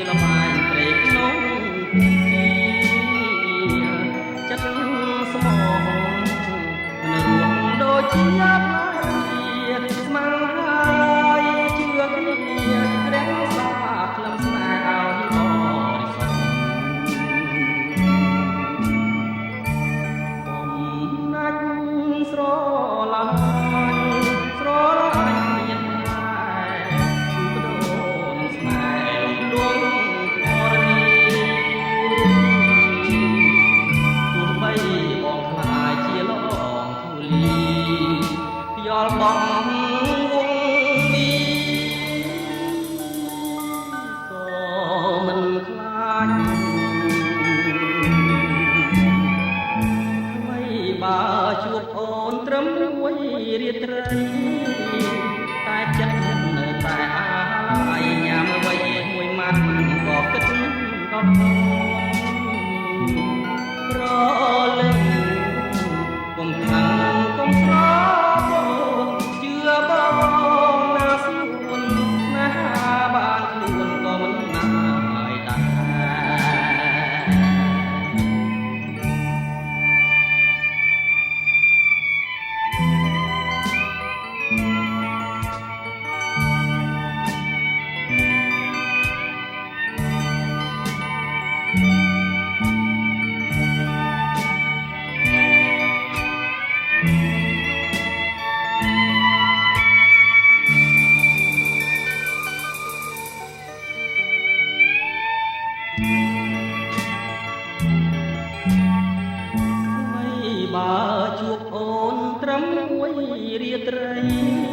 ជាលបាយត្រេកក្នុងទីចិត្តស្មោះមិនរួមដូចជាស្មាំហើយជឿគ្នារាំងសាក្លឹមស្នេហ៍ឲ្យបរិសុទ្ធបំណាច់ស្រឡាញ់មានយល់បងវងនេះក៏មិនខ្លាចថ្មីបើជួបអូនត្រឹមមួយរាត្រីតែចិត្តនៅតែអាឡ័យញ៉ាំអ្វីមួយម៉ាត់ក៏គិតដល់រលឹងកុំខឹងកុំស្រជឿបងណាស្រួលណាបានខ្លួនក៏មិនណាយដែរបើជួបអូនត្រឹមមួយរាត្រី